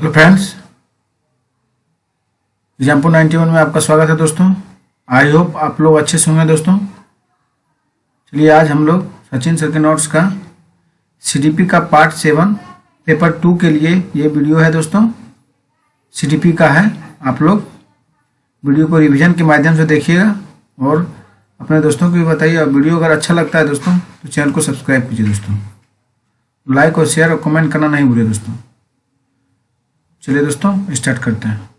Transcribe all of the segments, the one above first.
Hello friends, example 91 में आपका स्वागत है दोस्तों। आई होप आप लोग अच्छे से होंगे दोस्तों। चलिए आज हम लोग सचिन सर के नोट्स का सीडीपी का पार्ट 7 पेपर 2 के लिए ये वीडियो है दोस्तों। सीडीपी का है, आप लोग वीडियो को रिवीजन के माध्यम से देखिएगा और अपने दोस्तों को भी बताइए। और वीडियो अगर अच्छा लगता है दोस्तों तो चैनल को सब्सक्राइब कीजिए दोस्तों। लाइक और शेयर और कमेंट करना नहीं भूलिए दोस्तों। चलिए दोस्तों स्टार्ट करते हैं।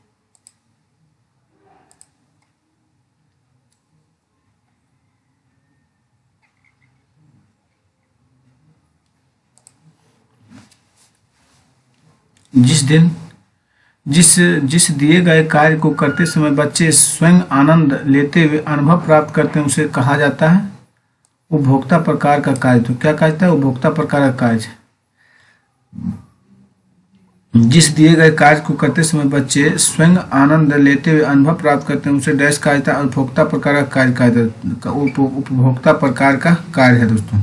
जिस दिए गए कार्य को करते समय बच्चे स्वयं आनंद लेते हुए अनुभव प्राप्त करते हैं उसे कहा जाता है उपभोक्ता प्रकार का कार्य। तो क्या कहता है? उपभोक्ता प्रकार का कार्य। जिस दिए गए कार्य को करते समय बच्चे स्वयं आनंद लेते हुए अनुभव प्राप्त करते हैं उसे डैश कहा जाता है उपभोक्ता प्रकार का कार्य। उपभोक्ता प्रकार का कार्य है दोस्तों।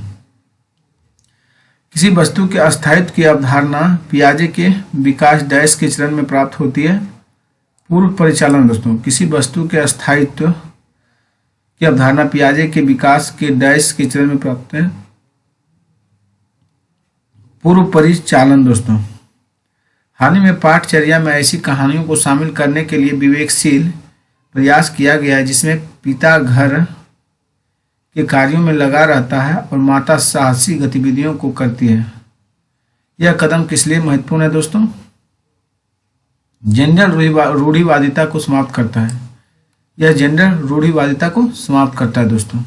किसी वस्तु के अस्थायित्व की अवधारणा पियाजे के विकास डैश के चरण में प्राप्त होती है पूर्व परिचालन दोस्तों। किसी वस्तु के अस्थायित्व की अवधारणा पियाजे के विकास के डैश के चरण में प्राप्त है पूर्व परिचालन दोस्तों। हाल ही में पाठचर्या में ऐसी कहानियों को शामिल करने के लिए विवेकशील प्रयास किया गया है जिसमें पिता घर के कार्यों में लगा रहता है और माता साहसी गतिविधियों को करती है। यह कदम किस लिए महत्वपूर्ण है दोस्तों? जेंडर रूढ़िवादिता को समाप्त करता है। यह जेंडर रूढ़िवादिता को समाप्त करता है दोस्तों।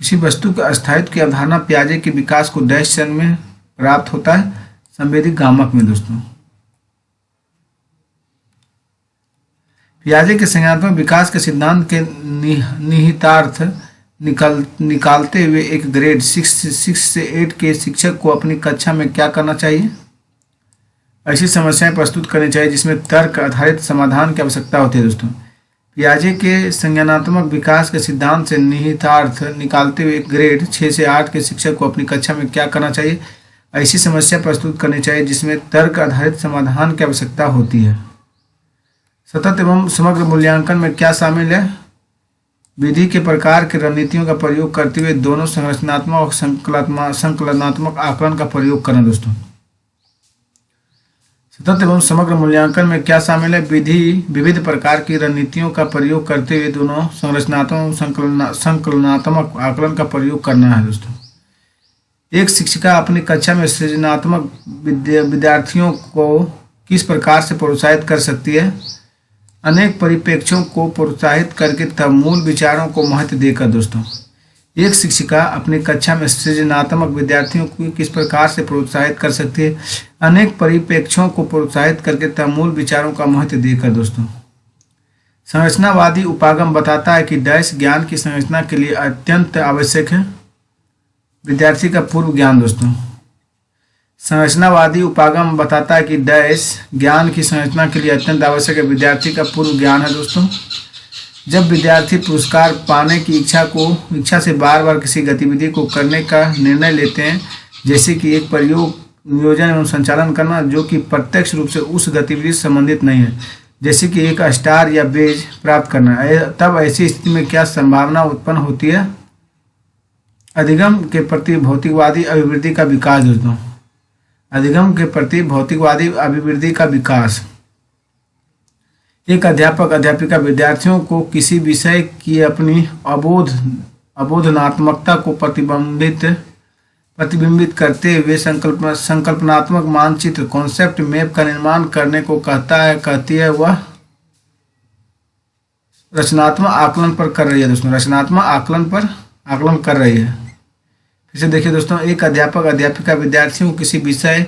किसी वस्तु के अस्थायित्व की अवधारणा पियाजे के विकास को डैश चरण में प्राप्त होता है संवेदी गामक में दोस्तों। पियाजे के संज्ञानात्मक विकास के सिद्धांत के निहितार्थ निकालते हुए एक ग्रेड 6 से 8 के शिक्षक को अपनी कक्षा में क्या करना चाहिए? ऐसी समस्याएं प्रस्तुत करनी चाहिए जिसमें तर्क आधारित समाधान की आवश्यकता होती है दोस्तों। पियाजे के संज्ञानात्मक विकास के सिद्धांत से निहितार्थ निकालते हुए एक ग्रेड 6 से 8 के शिक्षक को अपनी कक्षा में क्या करना चाहिए? ऐसी समस्या प्रस्तुत करनी चाहिए जिसमें तर्क आधारित समाधान की आवश्यकता होती है। सतत एवं समग्र मूल्यांकन में क्या शामिल है? विधि के प्रकार के रणनीतियों का प्रयोग करते हुए दोनों संरचनात्मक और संकलनात्मक आकलन का प्रयोग करना दोस्तों। सतत एवं समग्र मूल्यांकन में क्या शामिल है? विविध प्रकार की रणनीतियों का प्रयोग करते हुए दोनों संरचनात्मक संकलनात्मक आकलन का प्रयोग करना है दोस्तों। एक शिक्षिका अपनी कक्षा में सृजनात्मक विद्यार्थियों को किस प्रकार से प्रोत्साहित कर सकती है? अनेक परिप्रेक्ष्यों को प्रोत्साहित करके तब मूल विचारों को महत्व देकर दोस्तों। एक शिक्षिका अपनी कक्षा में सृजनात्मक विद्यार्थियों को किस प्रकार से प्रोत्साहित कर सकती है? अनेक परिप्रेक्ष्यों को प्रोत्साहित करके तब मूल विचारों का महत्व देकर दोस्तों। संरचनावादी उपागम बताता है कि डैश ज्ञान की संरचना के लिए अत्यंत आवश्यक है विद्यार्थी का पूर्व ज्ञान दोस्तों। संरचनावादी उपागम बताता है कि डैश ज्ञान की संरचना के लिए अत्यंत आवश्यक है विद्यार्थी का पूर्व ज्ञान है दोस्तों। जब विद्यार्थी पुरस्कार पाने की इच्छा से बार बार किसी गतिविधि को करने का निर्णय लेते हैं, जैसे कि एक प्रयोग नियोजन एवं संचालन करना जो कि प्रत्यक्ष रूप से उस गतिविधि से संबंधित नहीं है, जैसे कि एक स्टार या बेज प्राप्त करना, तब ऐसी स्थिति में क्या संभावना उत्पन्न होती है? अधिगम के प्रति भौतिकवादी अभिवृद्धि का विकास दोस्तों। अधिगम के प्रति भौतिकवादी अभिवृद्धि का विकास। एक अध्यापक अध्यापिका विद्यार्थियों को किसी विषय की अपनी अबोधनात्मकता को प्रतिबिंबित करते हुए संकल्पनात्मक मानचित्र कॉन्सेप्ट मैप का निर्माण करने को कहती है वह रचनात्मक आकलन पर कर रही है दोस्तों। रचनात्मक आकलन कर रही है। फिर से देखिए दोस्तों, एक अध्यापक अध्यापिका विद्यार्थियों को किसी विषय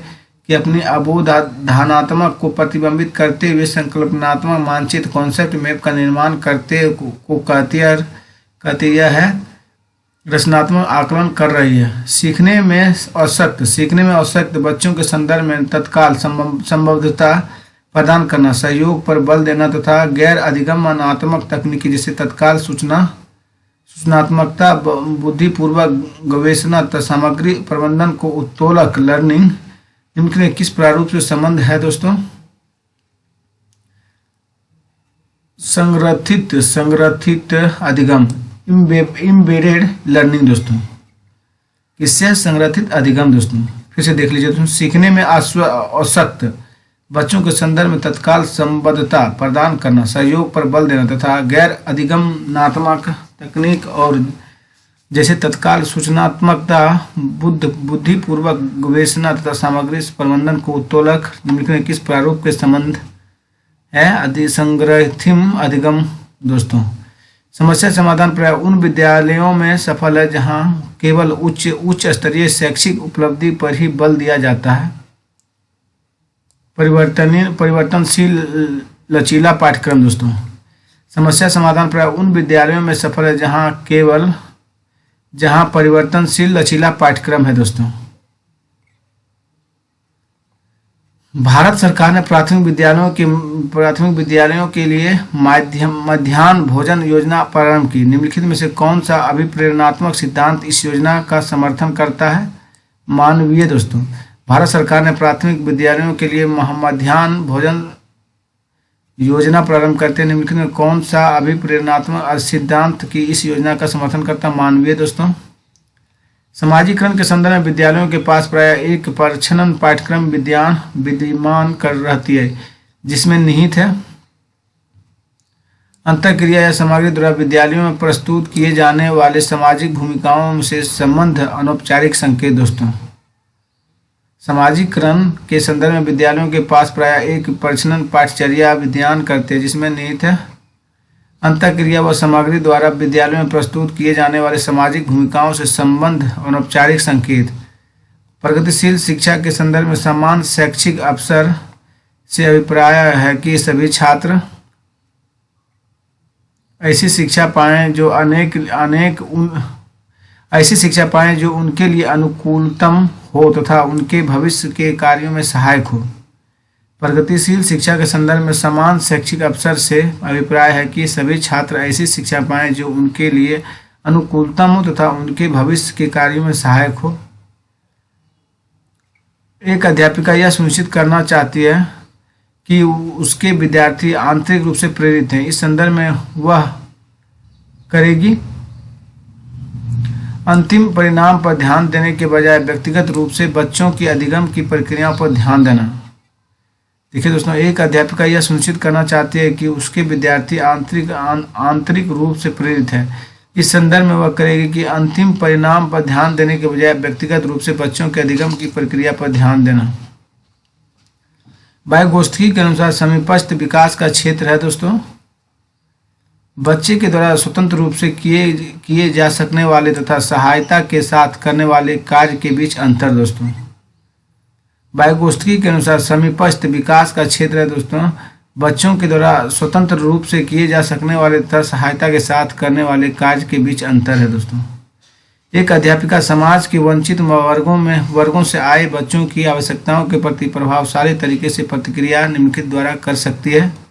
की अपनी अबोधानात्मक को प्रतिबिंबित करते हुए संकल्पनात्मक मानचित्र कॉन्सेप्ट मैप का निर्माण करते को कहती है रचनात्मक आकलन कर रही है। सीखने में अशक्त बच्चों के संदर्भ में तत्काल संबद्धता प्रदान करना, सहयोग पर बल देना तथा गैर अधिगमनात्मक तकनीकी जैसे तत्काल सूचनात्मकता, बुद्धिपूर्वक गवेषणा तथा सामग्री प्रबंधन को उत्तोलक लर्निंग निम्न में किस प्रारूप से संबंध है दोस्तों? संग्रथित अधिगम, इम्बेडेड लर्निंग दोस्तों। किससे? संग्रथित अधिगम दोस्तों। फिर से देख लीजिए दोस्तों, सीखने में आसक्त बच्चों के संदर्भ में तत्काल संबद्धता प्रदान करना, सहयोग पर बल देना तथा गैर अधिगमनात्मक तकनीक और जैसे तत्काल सूचनात्मकता, बुद्धिपूर्वक गवेषणा तथा सामग्री प्रबंधन को उत्तोलक निम्नलिखित में किस प्रारूप के संबंध है? संग्रथिम अधिगम दोस्तों। समस्या समाधान प्राय उन विद्यालयों में सफल है जहां केवल उच्च स्तरीय शैक्षिक उपलब्धि पर ही बल दिया जाता है। परिवर्तनशील लचीला पाठ्यक्रम दोस्तों। समस्या समाधान प्राय उन विद्यालयों में सफल है जहां परिवर्तनशील लचीला पाठ्यक्रम है दोस्तों। भारत सरकार ने प्राथमिक विद्यालयों के लिए मध्याह्न भोजन योजना प्रारंभ की। निम्नलिखित में से कौन सा अभिप्रेरणात्मक सिद्धांत इस योजना का समर्थन करता है? मानवीय दोस्तों। भारत सरकार ने प्राथमिक विद्यालयों के लिए मध्याह्न भोजन योजना प्रारंभ करते हैं। निम्नलिखित में कौन सा अभिप्रेरणात्मक सिद्धांत की इस योजना का समर्थन करता है? मानवीय दोस्तों। समाजीकरण के संदर्भ में विद्यालयों के पास प्राय एक प्रच्छन्न पाठ्यक्रम विद्यमान कर रहती है जिसमें निहित है अंतःक्रिया या सामग्री द्वारा विद्यालयों में प्रस्तुत किए जाने वाले सामाजिक भूमिकाओं से संबंध अनौपचारिक संकेत दोस्तों। समाजीकरण के संदर्भ में विद्यालयों के पास प्राय एक प्रच्छन्न पाठचर्या विद्यमान करते हैं जिसमें निहित है अंतःक्रिया व सामग्री द्वारा विद्यालयों में प्रस्तुत किए जाने वाले सामाजिक भूमिकाओं से संबंध अनौपचारिक संकेत। प्रगतिशील शिक्षा के संदर्भ में समान शैक्षिक अवसर से अभिप्राय है कि सभी छात्र ऐसी शिक्षा पाएं जो उनके लिए अनुकूलतम हो तथा उनके भविष्य के कार्यों में सहायक हो। प्रगतिशील शिक्षा के संदर्भ में समान शैक्षिक अवसर से अभिप्राय है कि सभी छात्र ऐसी शिक्षा पाएं जो उनके लिए अनुकूलतम हो तथा उनके भविष्य के कार्यों में सहायक हो। एक अध्यापिका यह सुनिश्चित करना चाहती है कि उसके विद्यार्थी आंतरिक रूप से प्रेरित हैं। इस संदर्भ में वह करेगी अंतिम परिणाम पर ध्यान देने के बजाय व्यक्तिगत रूप से बच्चों की अधिगम की प्रक्रियाओं पर ध्यान देना। देखिए दोस्तों, एक अध्यापिका यह सुनिश्चित करना चाहती है कि उसके विद्यार्थी आंतरिक रूप से प्रेरित है। इस संदर्भ में वह करेगी कि अंतिम परिणाम पर ध्यान देने के बजाय व्यक्तिगत रूप से बच्चों के अधिगम की प्रक्रिया पर ध्यान देना। वाइगोत्स्की के अनुसार समीपस्थ विकास का क्षेत्र है दोस्तों बच्चे के द्वारा स्वतंत्र रूप से किए जा सकने वाले तथा सहायता के साथ करने वाले कार्य के बीच अंतर दोस्तों। वाइगोत्स्की के अनुसार समीपस्थ विकास का क्षेत्र है दोस्तों बच्चों के द्वारा स्वतंत्र रूप से किए जा सकने वाले तथा सहायता के साथ करने वाले कार्य के बीच अंतर है दोस्तों। एक अध्यापिका समाज के वंचित वर्गों से आए बच्चों की आवश्यकताओं के प्रति प्रभावशाली तरीके से प्रतिक्रिया निम्नलिखित द्वारा कर सकती है।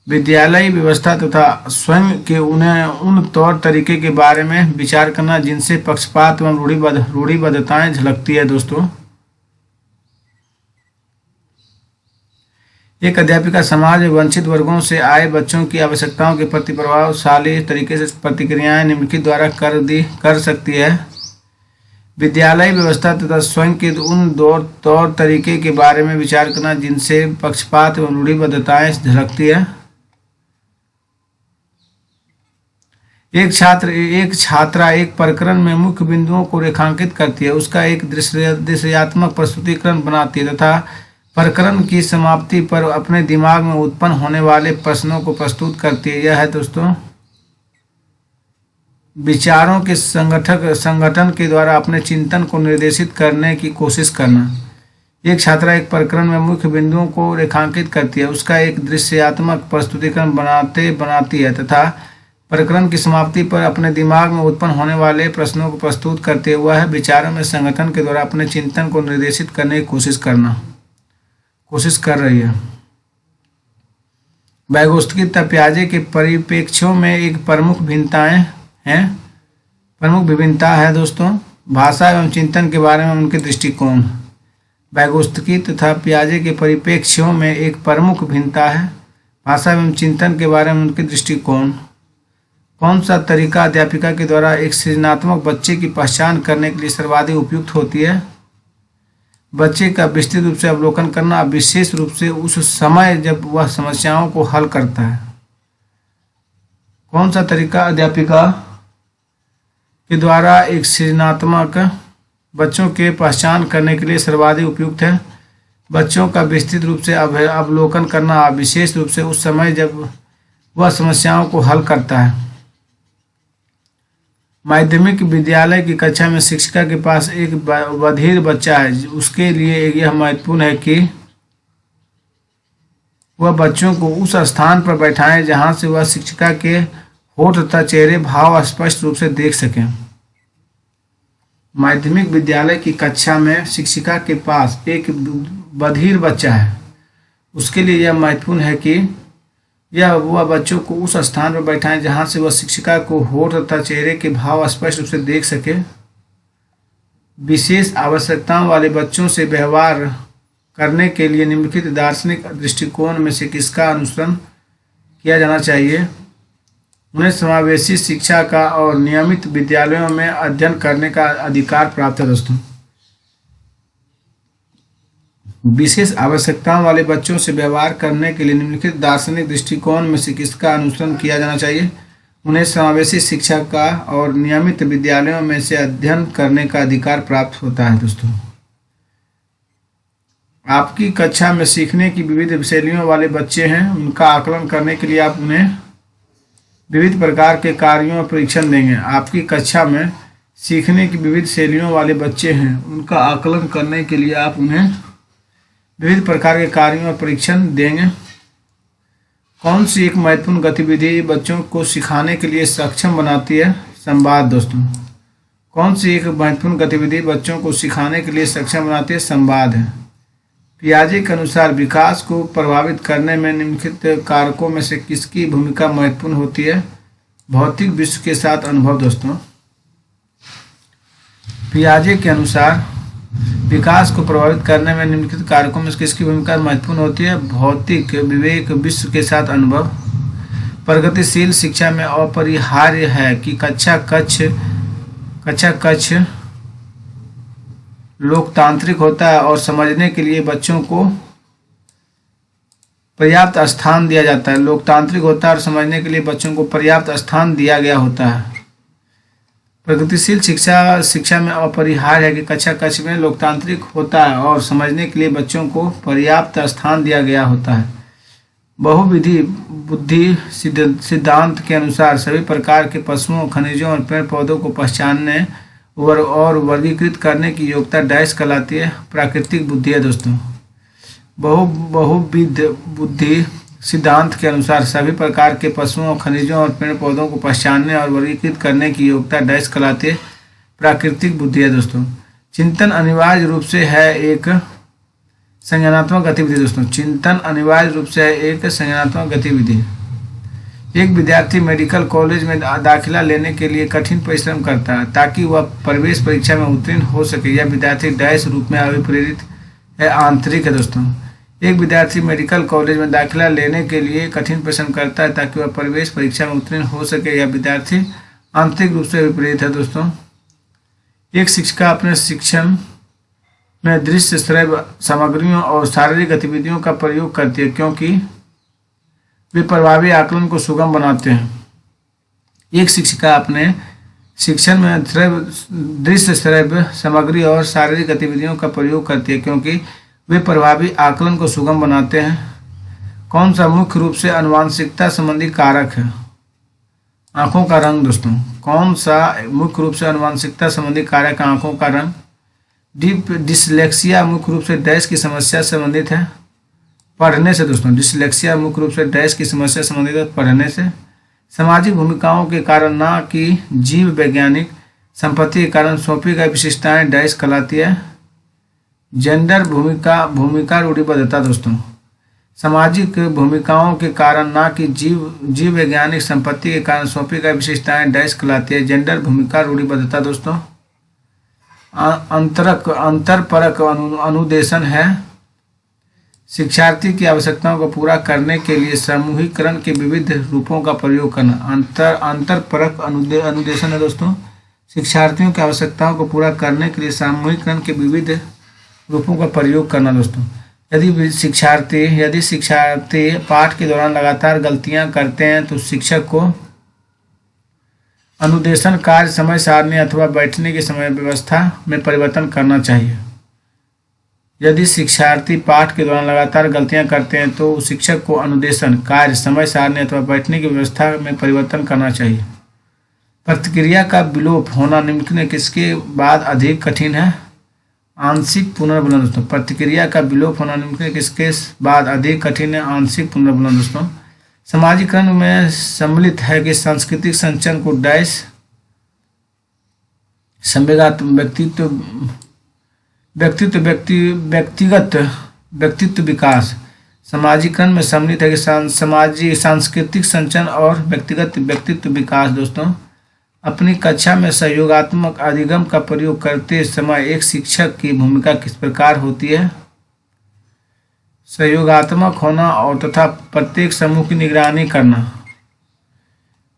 विद्यालय व्यवस्था तथा स्वयं के उन तौर तरीके के बारे में विचार करना जिनसे पक्षपात एवं रूढ़िबद्धताएं झलकती है दोस्तों। एक अध्यापिका समाज में वंचित वर्गों से आए बच्चों की आवश्यकताओं के प्रति प्रभावशाली तरीके से प्रतिक्रियाएं निम्नलिखित द्वारा कर सकती है। विद्यालय व्यवस्था तथा स्वयं के उन तौर तरीके के बारे में विचार करना जिनसे पक्षपात एवं रूढ़िबद्धताएं झलकती है। एक छात्रा एक प्रकरण में मुख्य बिंदुओं को रेखांकित करती है, उसका एक दृश्यात्मक प्रस्तुतिकरण बनाती है तथा प्रकरण की समाप्ति पर अपने दिमाग में उत्पन्न होने वाले प्रश्नों को प्रस्तुत करती है। यह है दोस्तों विचारों के संगठन के द्वारा अपने चिंतन को निर्देशित करने की कोशिश करना। एक छात्रा एक प्रकरण में मुख्य बिंदुओं को रेखांकित करती है, उसका एक दृश्यात्मक प्रस्तुतिकरण बनाती है तथा प्रकरण की समाप्ति पर अपने दिमाग में उत्पन्न होने वाले प्रश्नों को प्रस्तुत करते हुए है विचारों में संगठन के द्वारा अपने चिंतन को निर्देशित करने की कोशिश कर रही है। वाइगोत्स्की तथा पियाजे के परिप्रेक्ष्यों में एक प्रमुख विभिन्नता है दोस्तों भाषा एवं चिंतन के बारे में उनके दृष्टिकोण। वाइगोत्स्की तथा पियाजे के परिप्रेक्ष्यों में एक प्रमुख भिन्नता है भाषा एवं चिंतन के बारे में उनके दृष्टिकोण। कौन सा तरीका अध्यापिका के द्वारा एक सृजनात्मक बच्चे की पहचान करने के लिए सर्वाधिक उपयुक्त होती है? बच्चे का विस्तृत रूप से अवलोकन करना, विशेष रूप से उस समय जब वह समस्याओं को हल करता है। कौन सा तरीका अध्यापिका के द्वारा एक सृजनात्मक बच्चों के पहचान करने के लिए सर्वाधिक उपयुक्त है? बच्चों का विस्तृत रूप से अवलोकन करना, विशेष रूप से उस समय जब वह समस्याओं को हल करता है। माध्यमिक विद्यालय की कक्षा में शिक्षिका के पास एक बधिर बच्चा है। उसके लिए यह महत्वपूर्ण है कि वह बच्चों को उस स्थान पर बैठाएं जहां से वह शिक्षिका के होठ तथा चेहरे भाव स्पष्ट रूप से देख सकें। माध्यमिक विद्यालय की कक्षा में शिक्षिका के पास एक बधिर बच्चा है। उसके लिए यह महत्वपूर्ण है कि वह बच्चों को उस स्थान पर बैठाएं जहां से वह शिक्षिका को होठ तथा चेहरे के भाव स्पष्ट रूप से देख सके। विशेष आवश्यकताओं वाले बच्चों से व्यवहार करने के लिए निम्नलिखित दार्शनिक दृष्टिकोण में से किसका अनुसरण किया जाना चाहिए? उन्हें समावेशी शिक्षा का और नियमित विद्यालयों में अध्ययन करने का अधिकार प्राप्त है। दोस्तों, विशेष आवश्यकताओं वाले बच्चों से व्यवहार करने के लिए निम्नलिखित दार्शनिक दृष्टिकोण में से किसका अनुसरण किया जाना चाहिए? उन्हें समावेशी शिक्षा का और नियमित विद्यालयों में से अध्ययन करने का अधिकार प्राप्त होता है। दोस्तों, आपकी कक्षा में सीखने की विविध शैलियों वाले बच्चे हैं। उनका आकलन करने के लिए आप उन्हें विविध प्रकार के कार्यों और परीक्षण देंगे। आपकी कक्षा में सीखने की विविध शैलियों वाले बच्चे हैं। उनका आकलन करने के लिए आप उन्हें विविध प्रकार के कार्यों और परीक्षण देंगे। कौन सी एक महत्वपूर्ण गतिविधि बच्चों को सिखाने के लिए सक्षम बनाती है? संवाद। दोस्तों, कौन सी एक महत्वपूर्ण गतिविधि बच्चों को सिखाने के लिए सक्षम बनाती है? संवाद है। पियाजे के अनुसार विकास को प्रभावित करने में निम्नलिखित कारकों में से किसकी भूमिका महत्वपूर्ण होती है? भौतिक विश्व के साथ अनुभव। दोस्तों, पियाजे के अनुसार विकास को प्रभावित करने में निम्नलिखित कारकों में से किसकी भूमिका महत्वपूर्ण होती है? भौतिक विवेक, विश्व के साथ अनुभव। प्रगतिशील शिक्षा में अपरिहार्य है कि कक्षा कक्ष लोकतांत्रिक होता है और समझने के लिए बच्चों को पर्याप्त स्थान दिया जाता है। लोकतांत्रिक होता है और समझने के लिए बच्चों को पर्याप्त स्थान दिया गया होता है। प्रगतिशील शिक्षा में अपरिहार्य है कि कक्षा कक्ष में लोकतांत्रिक होता है और समझने के लिए बच्चों को पर्याप्त स्थान दिया गया होता है। बहुविधि बुद्धि सिद्धांत के अनुसार सभी प्रकार के पशुओं, खनिजों और पेड़ पौधों को पहचानने और वर्गीकृत करने की योग्यता डैश कहलाती है? प्राकृतिक बुद्धि है। दोस्तों, बहुविध बुद्धि सिद्धांत के अनुसार सभी प्रकार के पशुओं, खनिजों और पेड़ पौधों को पहचानने और वर्गीकृत करने की योग्यता डैश कहलाती है? प्राकृतिक बुद्धि है। दोस्तों, चिंतन अनिवार्य रूप से है एक संज्ञानात्मक गतिविधि। दोस्तों, चिंतन अनिवार्य रूप से है एक संज्ञानात्मक गतिविधि। एक विद्यार्थी मेडिकल कॉलेज में दाखिला लेने के लिए कठिन परिश्रम करता है ताकि वह प्रवेश परीक्षा में उत्तीर्ण हो सके। यह विद्यार्थी डैश रूप में अभिप्रेरित है? आंतरिक है। दोस्तों, एक विद्यार्थी मेडिकल कॉलेज में दाखिला लेने के लिए कठिन परिश्रम करता है ताकि वह प्रवेश परीक्षा में उत्तीर्ण हो सके। यह विद्यार्थी आंतरिक रूप से अभिप्रेरित है। दोस्तों, एक शिक्षिका अपने शिक्षण में दृश्य श्रव्य सामग्रियों और शारीरिक गतिविधियों का प्रयोग करती है क्योंकि वे प्रभावी आकलन को सुगम बनाते हैं। एक शिक्षिका अपने शिक्षण में दृश्य श्रव्य सामग्री और शारीरिक गतिविधियों का प्रयोग करती है क्योंकि वे प्रभावी आकलन को सुगम बनाते हैं। कौन सा मुख्य रूप से आनुवांशिकता संबंधी कारक है? आंखों का रंग। दोस्तों, कौन सा मुख्य रूप से आनुवांशिकता संबंधी कारक है? आंखों का रंग। डिसलेक्सिया मुख्य रूप से डैश की समस्या से संबंधित है? पढ़ने से। दोस्तों, डिसलेक्सिया मुख्य रूप से डैश की समस्या से संबंधित है? पढ़ने से। सामाजिक भूमिकाओं के कारण ना कि जीव वैज्ञानिक संपत्ति के कारण सौंपी गई विशिष्टताएं डैश कहलाती है? जेंडर भूमिका रूढ़िबद्धता। दोस्तों, सामाजिक भूमिकाओं के कारण, ना कि जीव वैज्ञानिक संपत्ति के कारण सौंपी गई विशेषताएं डैश कहलाती है। जेंडर भूमिका रूढ़िबद्धता दोस्तों। अंतरपरक अनुदेशन है। शिक्षार्थी की आवश्यकताओं को पूरा करने के लिए समूहीकरण के विविध रूपों का प्रयोग करना। अंतरपरक अनुदेशन है दोस्तों। शिक्षार्थियों की आवश्यकताओं को पूरा करने के लिए समूहीकरण के विविध रूपों का प्रयोग करना दोस्तों। यदि शिक्षार्थी पाठ के दौरान लगातार गलतियां करते हैं तो शिक्षक को अनुदेशन कार्य, समय सारणी अथवा बैठने की समय व्यवस्था में परिवर्तन करना चाहिए। यदि शिक्षार्थी पाठ के दौरान लगातार गलतियां करते हैं तो शिक्षक को अनुदेशन कार्य, समय सारणी अथवा बैठने की व्यवस्था में परिवर्तन करना चाहिए। प्रतिक्रिया का विलोप होना निम्नलिखित में किसके बाद अधिक कठिन है? आंशिक पुनर्बलन दोस्तों। प्रतिक्रिया का विलोप होना निम्नलिखित में किसके बाद अधिक कठिन है? आंशिक पुनर्बलन दोस्तों। समाजीकरण में सम्मिलित है कि सांस्कृतिक संचरण को डैश संवेगात्मक व्यक्तित्व विकास। समाजीकरण में सम्मिलित है कि सांस्कृतिक संचरण और व्यक्तिगत व्यक्तित्व विकास दोस्तों। अपनी कक्षा में सहयोगात्मक अधिगम का प्रयोग करते समय एक शिक्षक की भूमिका किस प्रकार होती है? सहयोगात्मक होना और तथा प्रत्येक समूह की निगरानी करना।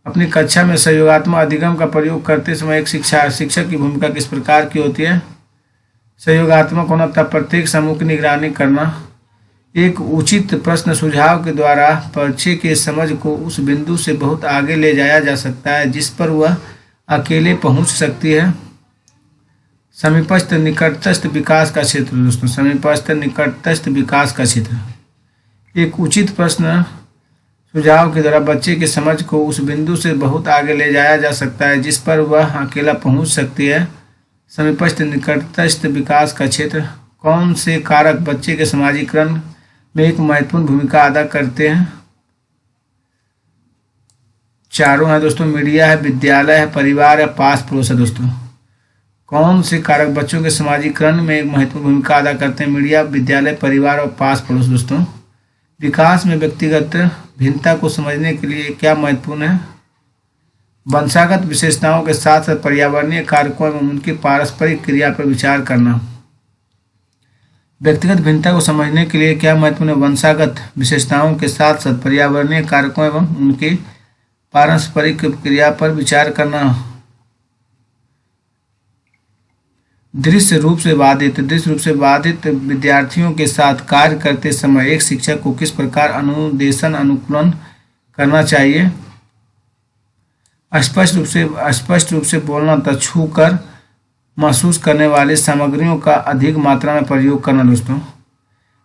अपनी कक्षा में सहयोगात्मक अधिगम का प्रयोग करते समय एक शिक्षक की भूमिका किस प्रकार की होती है? सहयोगात्मक होना तथा प्रत्येक समूह की निगरानी करना। एक उचित प्रश्न सुझाव के द्वारा परिचय के समझ को उस बिंदु से बहुत आगे ले जाया जा सकता है जिस पर वह अकेले पहुंच सकती है। समीपस्थ निकटस्थ विकास का क्षेत्र दोस्तों। समीपस्थ निकटस्थ विकास का क्षेत्र। एक उचित प्रश्न सुझाव के द्वारा बच्चे की समझ को उस बिंदु से बहुत आगे ले जाया जा सकता है जिस पर वह अकेला पहुंच सकती है। समीपस्थ निकटस्थ विकास का क्षेत्र। कौन से कारक बच्चे के समाजीकरण में एक महत्वपूर्ण भूमिका अदा करते हैं? चारों है दोस्तों। मीडिया है, विद्यालय है, परिवार है, पास पड़ोस है दोस्तों। कौन से कारक बच्चों के समाजीकरण में एक महत्वपूर्ण भूमिका अदा करते हैं? मीडिया, विद्यालय, परिवार और पास पड़ोस दोस्तों। विकास में व्यक्तिगत भिन्नता को समझने के लिए क्या महत्वपूर्ण है? वंशागत विशेषताओं के साथ साथ पर्यावरणीय कारकों एवं उनकी पारस्परिक क्रिया पर विचार करना। व्यक्तिगत भिन्नता को समझने के लिए क्या महत्वपूर्ण है? वंशागत विशेषताओं के साथ साथ पर्यावरणीय कारकों एवं उनकी पारस्परिक क्रिया पर विचार करना। दृश्य रूप से बाधित विद्यार्थियों के साथ कार्य करते समय एक शिक्षक को किस प्रकार अनुकूलन करना चाहिए? स्पष्ट रूप से बोलना तथा छू कर महसूस करने वाली सामग्रियों का अधिक मात्रा में प्रयोग करना दोस्तों।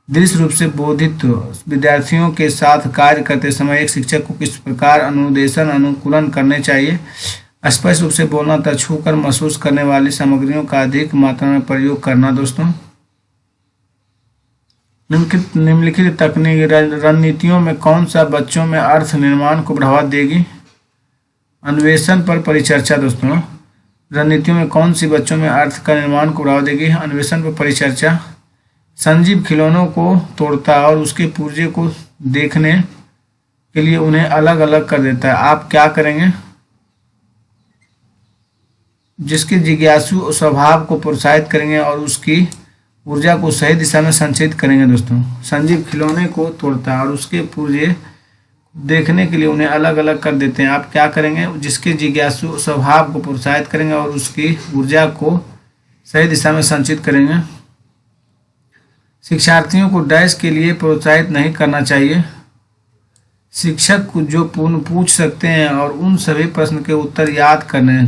दृश्य रूप से बोधित विद्यार्थियों के साथ कार्य करते समय एक शिक्षक को किस प्रकार अनुकूलन करने चाहिए? स्पष्ट रूप से बोलना तथा छू कर महसूस करने वाली सामग्रियों का अधिक मात्रा में प्रयोग करना दोस्तों। निम्नलिखित तकनीकी रणनीतियों में कौन सा बच्चों में अर्थ निर्माण को बढ़ावा देगी? अन्वेषण पर परिचर्चा दोस्तों। रणनीतियों में कौन सी बच्चों में अर्थ का निर्माण को बढ़ावा देगी? अन्वेषण पर परिचर्चा। संजीव खिलौनों को तोड़ता और उसके पुर्जे को देखने के लिए उन्हें अलग अलग कर देता है। आप क्या करेंगे? जिसके जिज्ञासु स्वभाव को प्रोत्साहित करेंगे और उसकी ऊर्जा को सही दिशा में संचित करेंगे दोस्तों। संजीव खिलौने को तोड़ता है और उसके पुर्जे देखने के लिए उन्हें अलग अलग कर देते हैं। आप क्या करेंगे? जिसके जिज्ञासु स्वभाव को प्रोत्साहित करेंगे और उसकी ऊर्जा को सही दिशा में संचित करेंगे। शिक्षार्थियों को डैश के लिए प्रोत्साहित नहीं करना चाहिए। शिक्षक को जो पूछ सकते हैं और उन सभी प्रश्न के उत्तर याद करने।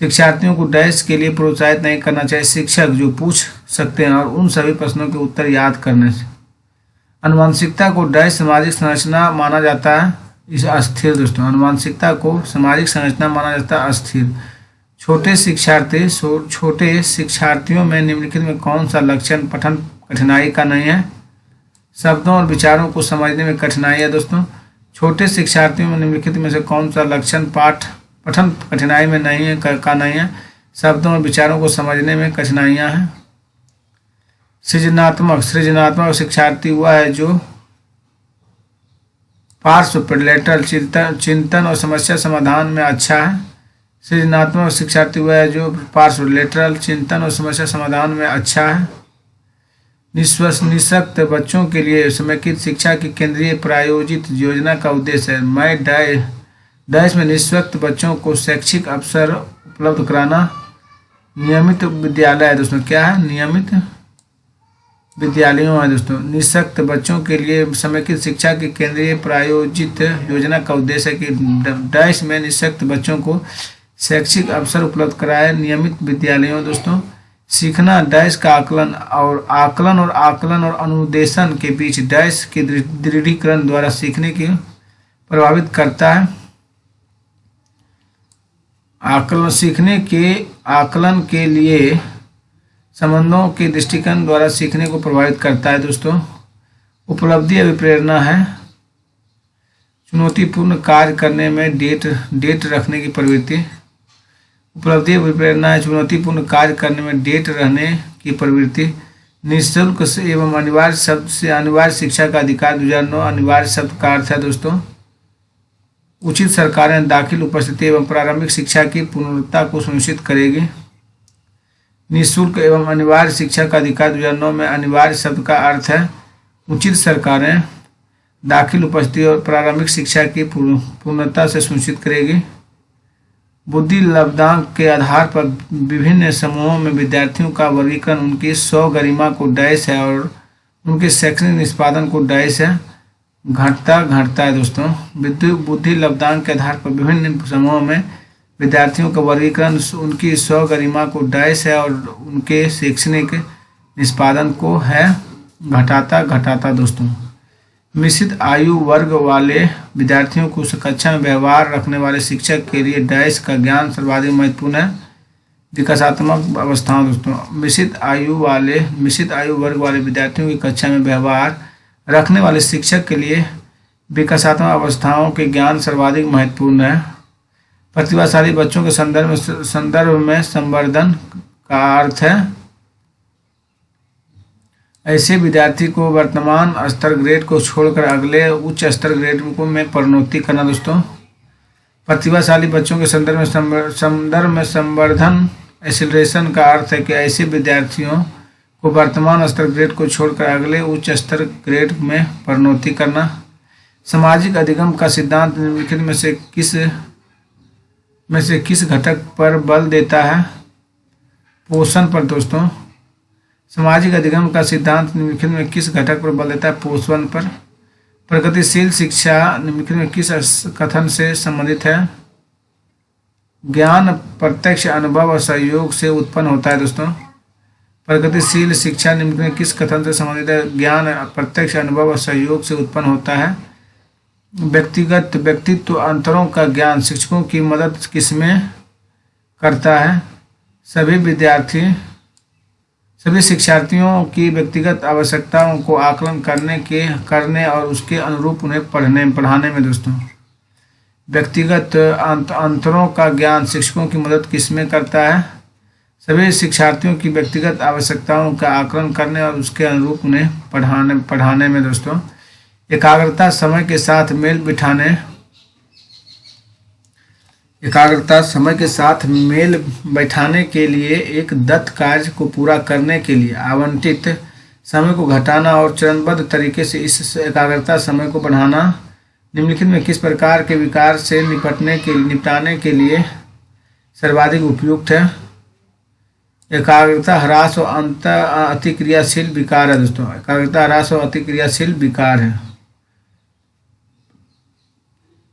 शिक्षार्थियों को डैश के लिए प्रोत्साहित नहीं करना चाहिए। शिक्षक जो पूछ सकते हैं और उन सभी प्रश्नों के उत्तर याद करने से। आनुवंशिकता को डैश सामाजिक संरचना माना जाता है। इस अस्थिर दोस्तों। आनुवंशिकता को सामाजिक संरचना माना जाता है अस्थिर। छोटे शिक्षार्थियों में निम्नलिखित में कौन सा लक्षण पठन कठिनाई का नहीं है? शब्दों और विचारों को समझने में कठिनाई है दोस्तों। छोटे शिक्षार्थियों में निम्नलिखित में से कौन सा लक्षण पठन कठिनाई में नहीं है नहीं है? शब्दों और विचारों को समझने में कठिनाइयाँ हैं। सृजनात्मक शिक्षार्थी हुआ है जो पार्श्व प्रेलेटरल चिंतन और समस्या समाधान में अच्छा है। सृजनात्मक शिक्षार्थी वह है जो पार्श्व लेटरल चिंतन और समस्या समाधान में अच्छा है। निःशक्त बच्चों के लिए समेकित शिक्षा की केंद्रीय प्रायोजित योजना का उद्देश्य है। मैं डैश में निःशक्त बच्चों को शैक्षिक अवसर उपलब्ध कराना। नियमित विद्यालय है दोस्तों, क्या है? नियमित विद्यालयों है दोस्तों। निःशक्त बच्चों के लिए समेकित शिक्षा की केंद्रीय प्रायोजित योजना का उद्देश्य है कि डैश में निःशक्त बच्चों को शैक्षिक अवसर उपलब्ध कराए। नियमित विद्यालयों दोस्तों। सीखना डैश का आकलन और अनुदेशन के बीच डैश के दृढ़ीकरण द्वारा सीखने की प्रभावित करता है। आकलन के लिए संबंधों के दृष्टिकोण द्वारा सीखने को प्रभावित करता है दोस्तों। उपलब्धि अभिप्रेरणा है। चुनौतीपूर्ण कार्य करने में डेट रखने की प्रवृत्ति। उपलब्धि अभिप्रेरणा है चुनौतीपूर्ण कार्य करने में डेट रहने की प्रवृत्ति। निःशुल्क एवं अनिवार्य शब्द से अनिवार्य शिक्षा का अधिकार 2009। अनिवार्य शब्द का अर्थ है दोस्तों उचित सरकारें दाखिल उपस्थिति एवं प्रारंभिक शिक्षा की पूर्णता को सुनिश्चित करेगी। निःशुल्क एवं अनिवार्य शिक्षा का अधिकार 2009 में अनिवार्य शब्द का अर्थ है उचित सरकारें दाखिल उपस्थिति और प्रारंभिक शिक्षा की पूर्णता से सुनिश्चित करेगी। बुद्धि लब्धांक के आधार पर विभिन्न समूहों में विद्यार्थियों का वर्गीकरण उनकी स्वगरिमा को डैश है और उनके शैक्षणिक निष्पादन को डैश है घटता है दोस्तों। बुद्धि लब्धांक के आधार पर विभिन्न समूहों में विद्यार्थियों का वर्गीकरण उनकी स्वगरिमा को डैश है और उनके शैक्षणिक निष्पादन को है घटाता दोस्तों। मिश्रित आयु वर्ग वाले विद्यार्थियों को कक्षा में व्यवहार रखने वाले शिक्षक के लिए डैश का ज्ञान सर्वाधिक महत्वपूर्ण है। विकासात्मक अवस्थाओं दोस्तों। मिश्रित आयु वर्ग वाले विद्यार्थियों की कक्षा में व्यवहार रखने वाले शिक्षक के लिए विकासात्मक अवस्थाओं के ज्ञान सर्वाधिक महत्वपूर्ण है। प्रतिभाशाली बच्चों के संदर्भ में संवर्धन का अर्थ है ऐसे विद्यार्थी को वर्तमान स्तर ग्रेड को छोड़कर अगले उच्च स्तर ग्रेड में प्रोन्नति करना दोस्तों। प्रतिभाशाली बच्चों के संदर्भ में संवर्धन एक्सीलरेशन का अर्थ है कि ऐसे विद्यार्थियों को वर्तमान स्तर ग्रेड को छोड़कर अगले उच्च स्तर ग्रेड में प्रोन्नति करना। सामाजिक अधिगम का सिद्धांत निम्नलिखित में से किस घटक पर बल देता है? पोषण पर दोस्तों। सामाजिक अधिगम का सिद्धांत निम्नलिखित में किस घटक पर बल देता है? पोषण पर। प्रगतिशील शिक्षा निम्नलिखित में किस कथन से संबंधित है? ज्ञान प्रत्यक्ष अनुभव और सहयोग से उत्पन्न होता है दोस्तों। प्रगतिशील शिक्षा निम्नलिखित में किस कथन से संबंधित है? ज्ञान प्रत्यक्ष अनुभव और सहयोग से उत्पन्न होता है। व्यक्तित्व अंतरों का ज्ञान शिक्षकों की मदद किसमें करता है? सभी शिक्षार्थियों की व्यक्तिगत आवश्यकताओं को आकलन करने और उसके अनुरूप उन्हें पढ़ाने में दोस्तों। व्यक्तिगत अंतरों का ज्ञान शिक्षकों की मदद किसमें करता है? सभी शिक्षार्थियों की व्यक्तिगत आवश्यकताओं का आकलन करने और उसके अनुरूप उन्हें पढ़ाने में दोस्तों। एकाग्रता समय के साथ मेल बैठाने के लिए एक दत्त कार्य को पूरा करने के लिए आवंटित समय को घटाना और चरणबद्ध तरीके से इस एकाग्रता समय को बढ़ाना निम्नलिखित में किस प्रकार के विकार से निपटाने के लिए सर्वाधिक उपयुक्त है? एकाग्रता ह्रास और अतिक्रियाशील विकार है दोस्तों। एकाग्रता ह्रास और अतिक्रियाशील विकार है।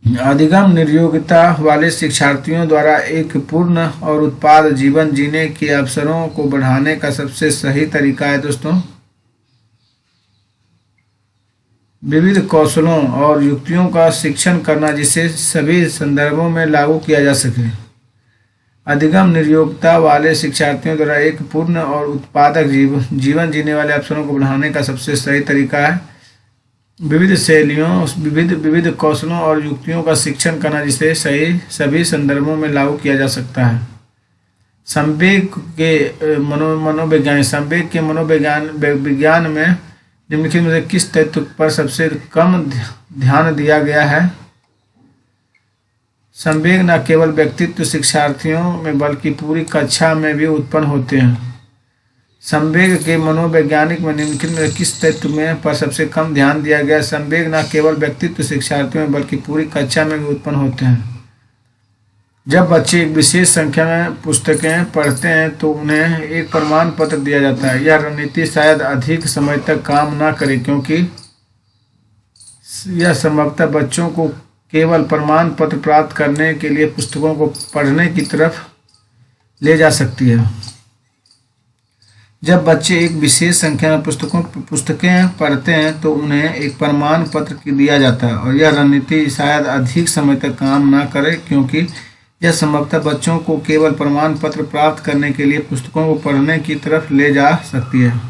अधिगम निर्योग्यता वाले शिक्षार्थियों द्वारा एक पूर्ण और उत्पाद जीवन जीने के अवसरों को बढ़ाने का सबसे सही तरीका है दोस्तों विविध कौशलों और युक्तियों का शिक्षण करना जिसे सभी संदर्भों में लागू किया जा सके। अधिगम निर्योग्यता वाले शिक्षार्थियों द्वारा एक पूर्ण और उत्पादक जीवन जीने वाले अवसरों को बढ़ाने का सबसे सही तरीका है विविध कौशलों और युक्तियों का शिक्षण करना जिसे सभी संदर्भों में लागू किया जा सकता है। संवेग के मनोविज्ञान में निम्नलिखित में से किस तत्व पर सबसे कम ध्यान दिया गया है? संवेग न केवल व्यक्तित्व शिक्षार्थियों में बल्कि पूरी कक्षा में भी उत्पन्न होते हैं। संवेग के मनोवैज्ञानिक में निम्नलिखित में किस तत्व में पर सबसे कम ध्यान दिया गया? संवेग न केवल व्यक्तित्व शिक्षार्थियों में बल्कि पूरी कक्षा में भी उत्पन्न होते हैं। जब बच्चे एक विशेष संख्या में पुस्तकें पढ़ते हैं तो उन्हें एक प्रमाण पत्र दिया जाता है। यह रणनीति शायद अधिक समय तक काम न करे क्योंकि यह संभवतः बच्चों को केवल प्रमाण पत्र प्राप्त करने के लिए पुस्तकों को पढ़ने की तरफ ले जा सकती है। जब बच्चे एक विशेष संख्या में पुस्तकें पढ़ते हैं तो उन्हें एक प्रमाण पत्र दिया जाता है और यह रणनीति शायद अधिक समय तक काम न करे क्योंकि यह संभवतः बच्चों को केवल प्रमाण पत्र प्राप्त करने के लिए पुस्तकों को पढ़ने की तरफ ले जा सकती है।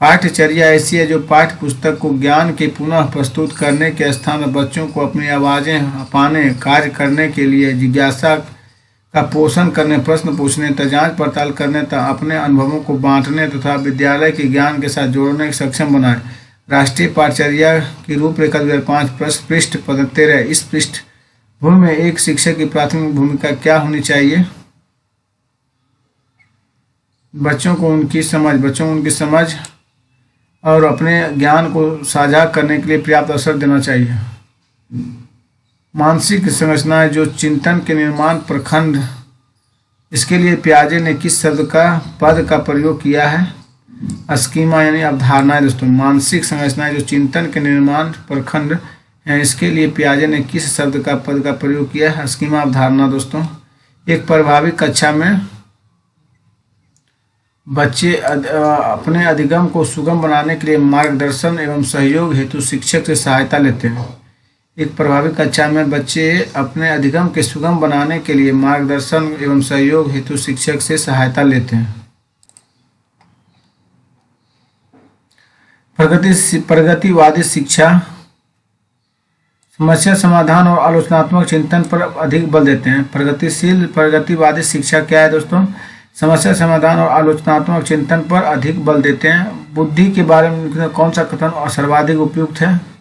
पाठ्यचर्या ऐसी है जो पाठ्य पुस्तक को ज्ञान के पुनः प्रस्तुत करने के स्थान पर बच्चों को अपनी आवाज़ें पाने, कार्य करने के लिए, जिज्ञासा का पोषण करने, प्रश्न पूछने तथा जांच पड़ताल करने तथा अपने अनुभवों को बांटने तथा विद्यालय के ज्ञान के साथ जोड़ने में सक्षम बनाए। राष्ट्रीय पाठ्यचर्या की रूपरेखा 2005 पृष्ठ 13। इस पृष्ठभूमि में एक शिक्षक की प्राथमिक भूमिका क्या होनी चाहिए? बच्चों को उनकी समझ और अपने ज्ञान को साझा करने के लिए पर्याप्त अवसर देना चाहिए। मानसिक संरचनाएं जो चिंतन के निर्माण प्रखंड, इसके लिए पियाजे ने किस पद का प्रयोग किया है? स्कीमा यानी अवधारणाएं। दोस्तों, मानसिक संरचनाएं जो चिंतन के निर्माण प्रखंड हैं, इसके लिए पियाजे ने किस पद का प्रयोग किया है? स्कीमा, अवधारणा। दोस्तों, एक प्रभावी कक्षा में बच्चे अपने अधिगम को सुगम बनाने के लिए मार्गदर्शन एवं सहयोग हेतु शिक्षक से सहायता लेते हैं। एक प्रभावी कक्षा में बच्चे अपने अधिगम के सुगम बनाने के लिए मार्गदर्शन एवं सहयोग हेतु शिक्षक से सहायता लेते हैं। प्रगतिवादी शिक्षा समस्या समाधान और आलोचनात्मक चिंतन पर अधिक बल देते हैं। प्रगतिवादी शिक्षा क्या है? दोस्तों, समस्या समाधान और आलोचनात्मक चिंतन पर अधिक बल देते हैं। बुद्धि के बारे में कौन सा कथन सर्वाधिक उपयुक्त है?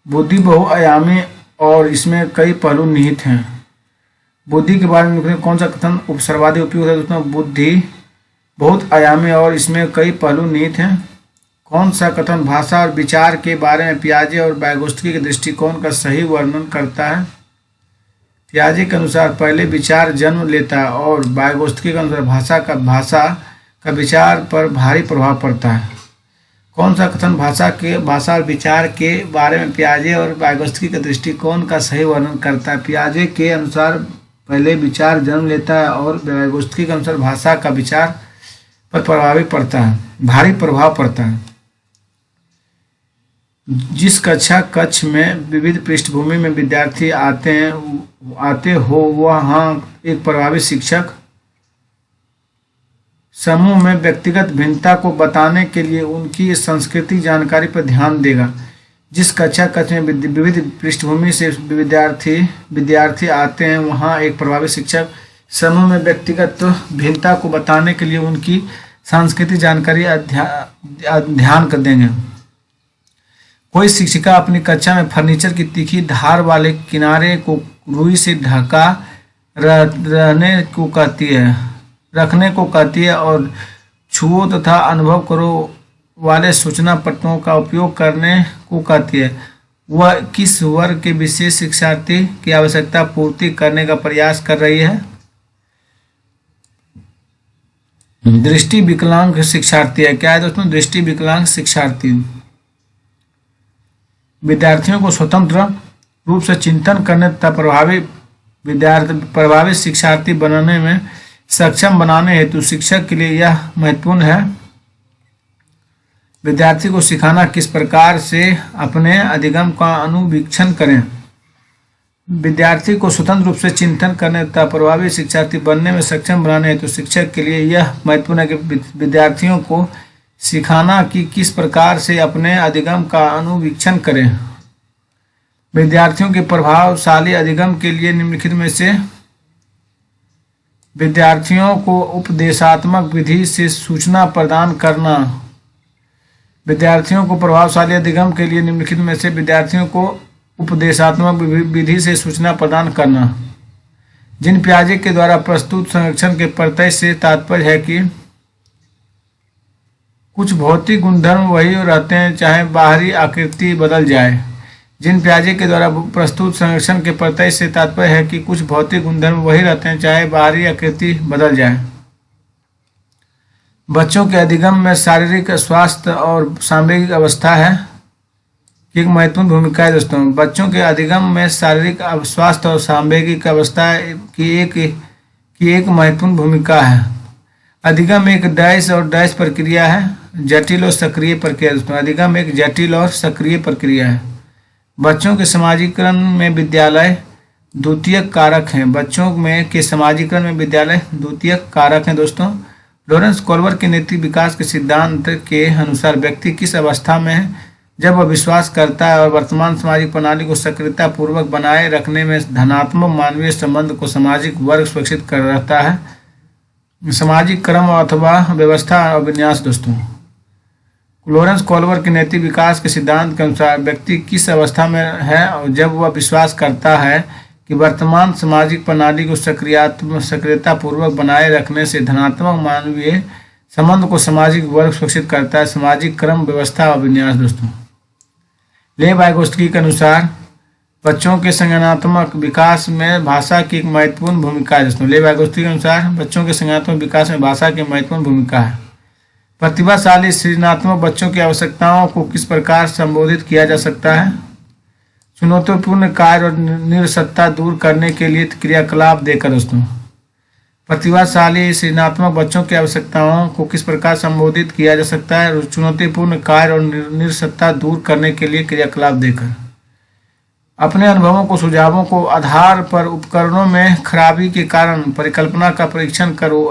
बुद्धि बहुआयामी और इसमें कई पहलू निहित हैं। बुद्धि के बारे में कौन सा कथन सर्वाधिक उपयुक्त है? दोस्तों, बुद्धि बहुत आयामी और इसमें कई पहलू निहित हैं। कौन सा कथन भाषा और विचार के बारे में पियाजे और वाइगोत्स्की के दृष्टिकोण का सही वर्णन करता है? पियाजे के अनुसार पहले विचार जन्म लेता है और वाइगोत्स्की के अनुसार भाषा का विचार पर भारी प्रभाव पड़ता है। कौन सा कथन भाषा और विचार के बारे में पियाजे और वाइगोत्स्की के दृष्टिकोण का सही वर्णन करता है? पियाजे के अनुसार पहले विचार जन्म लेता है और वाइगोत्स्की के अनुसार भाषा का विचार पर भारी प्रभाव पड़ता है। जिस कक्ष में विविध पृष्ठभूमि में विद्यार्थी आते हो वहाँ एक प्रभावी शिक्षक समूह में व्यक्तिगत भिन्नता को बताने के लिए उनकी सांस्कृतिक जानकारी पर ध्यान देगा। जिस कक्ष में विविध पृष्ठभूमि से विद्यार्थी आते हैं वहाँ एक प्रभावी शिक्षक समूह में व्यक्तिगत भिन्नता को बताने के लिए उनकी सांस्कृतिक जानकारी ध्यान कर देंगे। कोई शिक्षिका अपनी कक्षा में फर्नीचर की तीखी धार वाले किनारे को रुई से ढका रखने को कहती है और छुओ तथा अनुभव करो वाले सूचना पट्टों का उपयोग करने को कहती है। वह किस वर्ग के विशेष शिक्षार्थी की आवश्यकता पूर्ति करने का प्रयास कर रही है? दृष्टि विकलांग शिक्षार्थी है। क्या है दोस्तों? दृष्टि विकलांग शिक्षार्थी। विद्यार्थियों को स्वतंत्र रूप से चिंतन करने तथा प्रभावी शिक्षार्थी बनाने में सक्षम बनाने हेतु शिक्षक के लिए यह महत्वपूर्ण है। विद्यार्थी को सिखाना किस प्रकार से अपने अधिगम का अनुवीक्षण करें। विद्यार्थी को स्वतंत्र रूप से चिंतन करने तथा प्रभावी शिक्षार्थी बनने में सक्षम बनाने हेतु शिक्षक के लिए यह महत्वपूर्ण है कि विद्यार्थियों को सिखाना कि किस प्रकार से अपने अधिगम का अनुवीक्षण करें। विद्यार्थियों के प्रभावशाली अधिगम के लिए निम्नलिखित में से विद्यार्थियों को उपदेशात्मक विधि से सूचना प्रदान करना विद्यार्थियों को प्रभावशाली अधिगम के लिए निम्नलिखित में से विद्यार्थियों को उपदेशात्मक विधि से सूचना प्रदान करना। जिन पियाजे के द्वारा प्रस्तुत संरक्षण के प्रत्यय से तात्पर्य है कि कुछ भौतिक गुणधर्म वही रहते हैं चाहे बाहरी आकृति बदल जाए। जिन पियाजे के द्वारा प्रस्तुत संरक्षण के प्रत्यय से तात्पर्य है कि कुछ भौतिक गुणधर्म वही रहते हैं चाहे बाहरी आकृति बदल जाए। बच्चों के अधिगम में शारीरिक स्वास्थ्य और सांवेगिक अवस्था है की एक महत्वपूर्ण भूमिका है। दोस्तों, बच्चों के अधिगम में शारीरिक स्वास्थ्य और सांवेगिक अवस्था की एक महत्वपूर्ण भूमिका है। अधिगम एक डैश और डैश प्रक्रिया है, जटिल और सक्रिय प्रक्रिया। दोस्तों, अधिगम एक जटिल और सक्रिय प्रक्रिया है। बच्चों के समाजीकरण में विद्यालय द्वितीयक कारक हैं। बच्चों में के समाजीकरण में विद्यालय द्वितीयक कारक हैं। दोस्तों, लॉरेंस कोल्बर के नैतिक विकास के सिद्धांत के अनुसार व्यक्ति किस अवस्था में है जब वह विश्वास करता है और वर्तमान सामाजिक प्रणाली को सक्रियता पूर्वक बनाए रखने में धनात्मक मानवीय संबंध को सामाजिक वर्ग सुरक्षित कर रहता है। सामाजिक क्रम अथवा व्यवस्था और विन्यास। दोस्तों, लॉरेंस कोल्बर के नैतिक विकास के सिद्धांत के अनुसार व्यक्ति किस अवस्था में है और जब वह विश्वास करता है कि वर्तमान सामाजिक प्रणाली को सक्रियता पूर्वक बनाए रखने से धनात्मक मानवीय संबंध को सामाजिक वर्ग सुरक्षित करता है। सामाजिक क्रम व्यवस्था और विन्यास। दोस्तों, लेव वाइगोत्स्की के अनुसार बच्चों के संज्ञानात्मक विकास में भाषा की एक महत्वपूर्ण भूमिका है। दोस्तों, लेव वाइगोत्स्की के अनुसार बच्चों के संज्ञानात्मक विकास में भाषा की महत्वपूर्ण भूमिका है। प्रतिभाशाली सृजनात्मक बच्चों की आवश्यकताओं को किस प्रकार संबोधित किया जा सकता है? चुनौतीपूर्ण कार्य और निरसत्ता दूर करने के लिए क्रियाकलाप देकर। दोस्तों, प्रतिभाशाली सृजनात्मक बच्चों की आवश्यकताओं को किस प्रकार संबोधित किया जा सकता है? चुनौतीपूर्ण कार्य और निरसत्ता दूर करने के लिए क्रियाकलाप देकर। अपने अनुभवों को सुझावों को आधार पर उपकरणों में खराबी के कारण परिकल्पना का परीक्षण करो।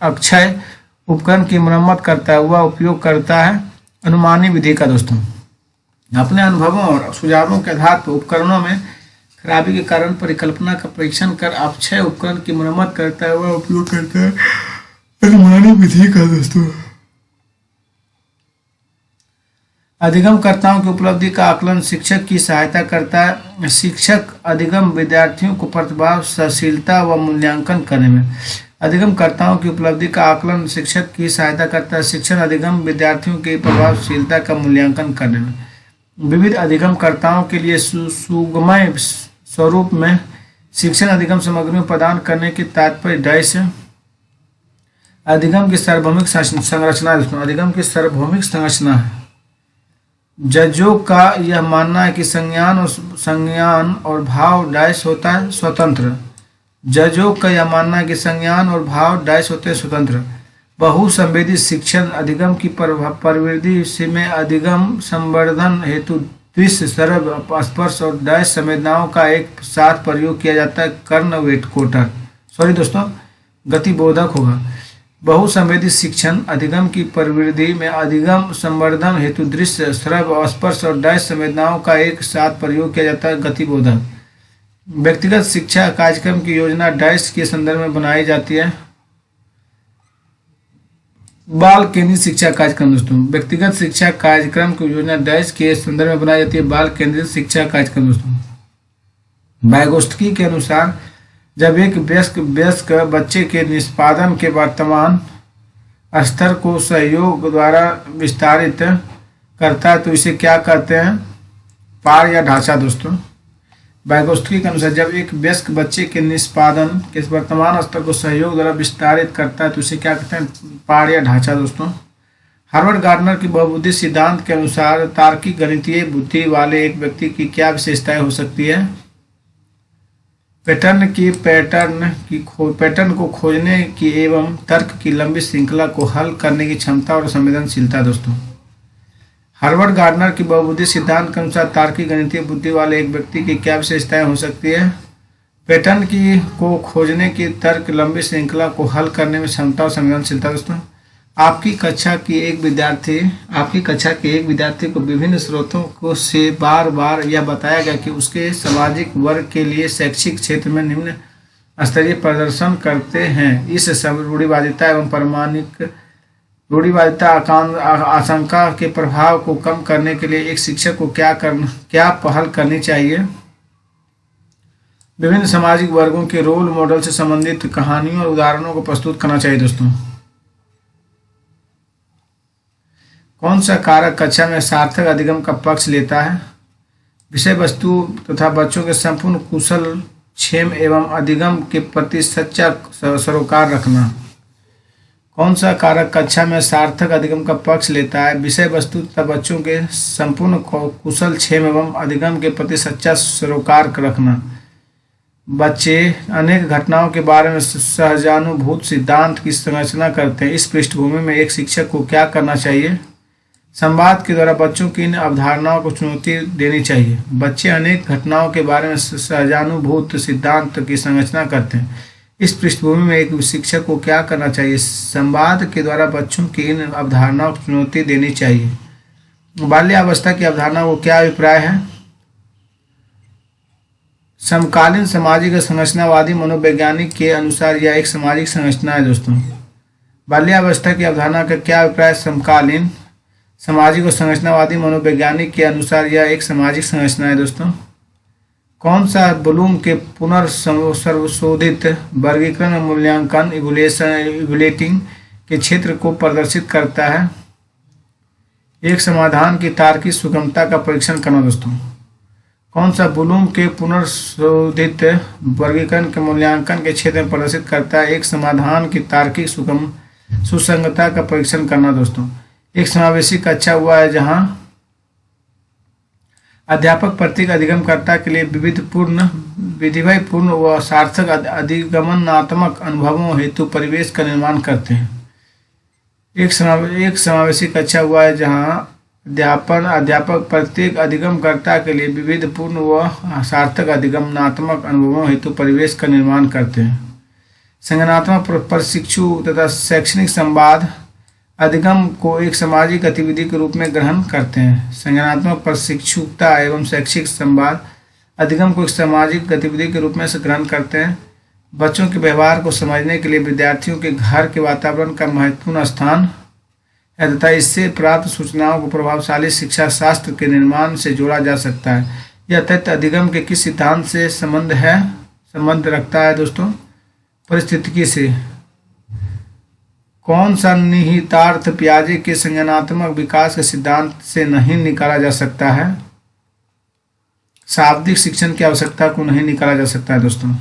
अक्षय उपकरण की मरम्मत करता है, वह उपयोग करता है अनुमानी विधि का। दोस्तों, अपने अनुभवों और सुझावों के आधार पर उपकरणों में खराबी के कारण परिकल्पना का परीक्षण कर अक्षय उपकरण की मरम्मत करता है, वह उपयोग करता है अनुमानी विधि का। दोस्तों, अधिगमकर्ताओं की उपलब्धि का आकलन शिक्षक की सहायता करता है। शिक्षक अधिगम विद्यार्थियों को प्रतिभाशीलता व मूल्यांकन करने में। अधिगमकर्ताओं की उपलब्धि का आकलन शिक्षक की सहायता करता है। शिक्षण अधिगम विद्यार्थियों की प्रभावशीलता का मूल्यांकन करने में। विविध अधिगमकर्ताओं के लिए सुगमय स्वरूप में शिक्षण अधिगम सामग्रियों प्रदान करने की तात्पर्य डैश अधिगम की सार्वभौमिक संरचना। अधिगम की सार्वभौमिक संरचना है। जजों का यह मानना है कि संज्ञान और भाव डैश होता है स्वतंत्र। जजों का यह मानना है कि संज्ञान और भाव डैश होते हैं स्वतंत्र। बहुसंवेदी शिक्षण अधिगम की प्रवृत्ति में अधिगम संवर्धन हेतु दृश्य, श्रव्य, स्पर्श और डैश संवेदनाओं का एक साथ प्रयोग किया जाता है। कर्ण वेटकोटर दोस्तों गतिबोधक होगा। बहुसंवेदी शिक्षण अधिगम की प्रवृत्ति में अधिगम संवर्धन हेतु दृश्य, श्रव्य, स्पर्श और डैश संवेदनाओं का एक साथ प्रयोग किया जाता है। गतिबोधक। व्यक्तिगत शिक्षा कार्यक्रम की योजना डैश के संदर्भ में बनाई जाती है। बाल केंद्रित शिक्षा कार्यक्रम। दोस्तों, व्यक्तिगत शिक्षा कार्यक्रम की योजना डैश के संदर्भ में बनाई जाती है। बाल केंद्रित शिक्षा कार्यक्रम। दोस्तों, वाइगोत्स्की के अनुसार जब एक वयस्क बच्चे के निष्पादन के वर्तमान स्तर को सहयोग द्वारा विस्तारित करता है तो इसे क्या कहते हैं? पार या ढांचा। दोस्तों, वाइगोत्स्की के अनुसार जब एक वयस्क बच्चे के निष्पादन के वर्तमान स्तर को सहयोग द्वारा विस्तारित करता है तो इसे क्या कहते हैं? पार या ढांचा। दोस्तों, हार्वर्ड गार्डनर की बहुबुद्धि सिद्धांत के अनुसार तार्किक गणितीय बुद्धि वाले एक व्यक्ति की क्या विशेषताएं हो सकती है? पैटर्न को खोजने की एवं तर्क की लंबी श्रृंखला को हल करने की क्षमता और संवेदनशीलता। दोस्तों, हार्वर्ड गार्डनर की बहुबुद्धि सिद्धांत के अनुसार तार्किक गणितीय बुद्धि वाले एक व्यक्ति की क्या विशेषताएं हो सकती है? पैटर्न को खोजने की तर्क लंबी श्रृंखला को हल करने में क्षमता और संवेदनशीलता। दोस्तों, आपकी कक्षा के एक विद्यार्थी को विभिन्न स्रोतों से बार बार यह बताया गया कि उसके सामाजिक वर्ग के लिए शैक्षिक क्षेत्र में निम्न स्तरीय प्रदर्शन करते हैं। इस रूढ़िवादिता एवं रूढ़िवादिता आशंका के प्रभाव को कम करने के लिए एक शिक्षक को क्या पहल करनी चाहिए? विभिन्न सामाजिक वर्गों के रोल मॉडल से संबंधित कहानियों और उदाहरणों को प्रस्तुत करना चाहिए दोस्तों। कौन सा कारक कक्षा में सार्थक अधिगम का पक्ष लेता है? विषय वस्तु तथा बच्चों के संपूर्ण कुशल क्षेम एवं अधिगम के प्रति सच्चा सरोकार रखना। कौन सा कारक कक्षा में सार्थक अधिगम का पक्ष लेता है? विषय वस्तु तथा बच्चों के संपूर्ण कुशल क्षेम एवं अधिगम के प्रति सच्चा सरोकार रखना। बच्चे अनेक घटनाओं के बारे में सहजानुभूत सिद्धांत की संरचना करते हैं। इस पृष्ठभूमि में एक शिक्षक को क्या करना चाहिए? संवाद के द्वारा बच्चों की इन अवधारणाओं को चुनौती देनी चाहिए। बच्चे अनेक घटनाओं के बारे में सहजानुभूत सिद्धांत की संरचना करते हैं। इस पृष्ठभूमि में एक शिक्षक को क्या करना चाहिए? संवाद के द्वारा बच्चों की इन अवधारणाओं को चुनौती देनी चाहिए। बाल्यावस्था की अवधारणा को क्या अभिप्राय है? समकालीन सामाजिक संरचनावादी मनोवैज्ञानिक के अनुसार यह एक सामाजिक संरचना है दोस्तों। बाल्यावस्था की अवधारणा का क्या अभिप्राय? समकालीन सामाजिक और संरचनावादी मनोवैज्ञानिक के अनुसार यह एक सामाजिक संरचना है दोस्तों। कौन सा ब्लूम के पुनर्संशोधित वर्गीकरण और मूल्यांकन इवैल्यूएटिंग के क्षेत्र को प्रदर्शित करता है? एक समाधान की तार्किक सुगमता का परीक्षण करना दोस्तों। कौन सा ब्लूम के पुनर्शोधित वर्गीकरण के मूल्यांकन के क्षेत्र में प्रदर्शित करता है? एक समाधान की तार्किक सुसंगतता का परीक्षण करना दोस्तों। एक समावेशी कक्षा हुआ है जहां अध्यापक प्रत्येक अधिगमकर्ता के लिए विधिवयपूर्ण व सार्थक अधिगमनात्मक अनुभवों हेतु परिवेश का निर्माण करते हैं। एक समावेशी कक्षा हुआ है जहां अध्यापक प्रत्येक अधिगमकर्ता के लिए विविधपूर्ण व सार्थक अधिगमनात्मक अनुभवों हेतु परिवेश का निर्माण करते हैं। संज्ञानात्मक प्रशिक्षु तथा शैक्षणिक संवाद अधिगम को एक सामाजिक गतिविधि के रूप में ग्रहण करते हैं। संज्ञानात्मक प्रशिक्षुता एवं शैक्षिक संवाद अधिगम को एक सामाजिक गतिविधि के रूप में ग्रहण करते हैं। बच्चों के व्यवहार को समझने के लिए विद्यार्थियों के घर के वातावरण का महत्वपूर्ण स्थान है तथा इससे प्राप्त सूचनाओं को प्रभावशाली शिक्षा शास्त्र के निर्माण से जोड़ा जा सकता है। यह तथ्य अधिगम के किस सिद्धांत से संबंध रखता है दोस्तों? परिस्थितिकी से। कौन सा निहितार्थ पियाजे के संज्ञानात्मक विकास के सिद्धांत से नहीं निकाला जा सकता है? शाब्दिक शिक्षण की आवश्यकता को नहीं निकाला जा सकता है दोस्तों।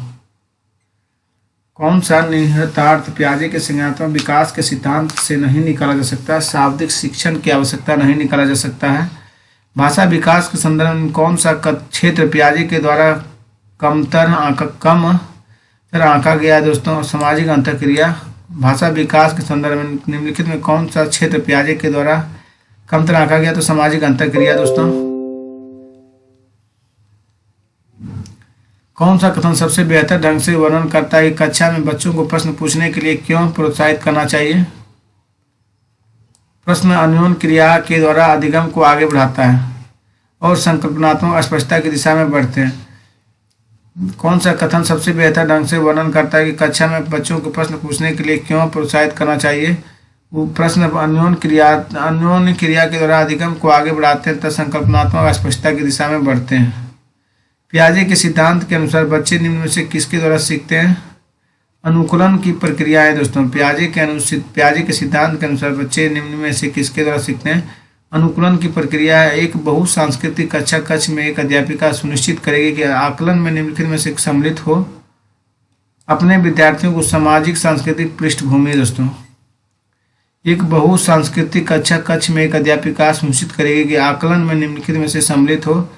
कौन सा निहितार्थ पियाजे के संज्ञानात्मक विकास के सिद्धांत से नहीं निकाला जा सकता? शाब्दिक शिक्षण की आवश्यकता नहीं निकाला जा सकता है। भाषा विकास के संदर्भ में कौन सा क्षेत्र पियाजे के द्वारा कमतर आंका गया है दोस्तों? सामाजिक अंतःक्रिया। भाषा विकास के संदर्भ में निम्नलिखित में कौन सा क्षेत्र पियाजे के द्वारा कमतर आंका गया? तो सामाजिक अंतःक्रिया दोस्तों। कौन सा कथन सबसे बेहतर ढंग से वर्णन करता है कि कक्षा में बच्चों को प्रश्न पूछने के लिए क्यों प्रोत्साहित करना चाहिए? प्रश्न अन्योन्य क्रिया के द्वारा अधिगम को आगे बढ़ाता है और संकल्पनात्मक स्पष्टता की दिशा में बढ़ते हैं। कौन सा कथन सबसे बेहतर ढंग से वर्णन करता है कि कक्षा में बच्चों को प्रश्न पूछने के लिए क्यों प्रोत्साहित करना चाहिए? वो प्रश्न अन्योन्य क्रिया के द्वारा अधिगम को आगे बढ़ाते हैं तथा संकल्पनात्मक स्पष्टता की दिशा में बढ़ते हैं। पियाजे के सिद्धांत के अनुसार बच्चे निम्न में से किसके द्वारा सीखते हैं? अनुकूलन की प्रक्रिया है दोस्तों। पियाजे के सिद्धांत के अनुसार बच्चे निम्न में से किसके द्वारा सीखते हैं? अनुकूलन की प्रक्रिया है। एक बहुसांस्कृतिक कक्ष में एक अध्यापिका सुनिश्चित करेगी कि आकलन में निम्नलिखित में से सम्मिलित हो अपने विद्यार्थियों को सामाजिक सांस्कृतिक पृष्ठभूमि दोस्तों। एक बहुसांस्कृतिक कक्ष में एक अध्यापिका सुनिश्चित करेगी कि आकलन में निम्नलिखित में से सम्मिलित हो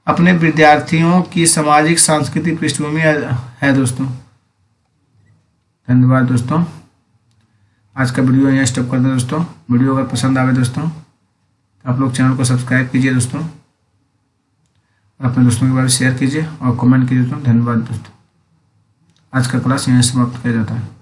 अपने विद्यार्थियों की सामाजिक सांस्कृतिक पृष्ठभूमि है दोस्तों। धन्यवाद दोस्तों। आज का वीडियो यहाँ स्टॉप कर दें दोस्तों। वीडियो अगर पसंद आवे दोस्तों तो आप लोग चैनल को सब्सक्राइब कीजिए दोस्तों और अपने दोस्तों के बारे में शेयर कीजिए और कमेंट कीजिए दोस्तों। धन्यवाद दोस्तों। आज का क्लास यहाँ समाप्त किया जाता है।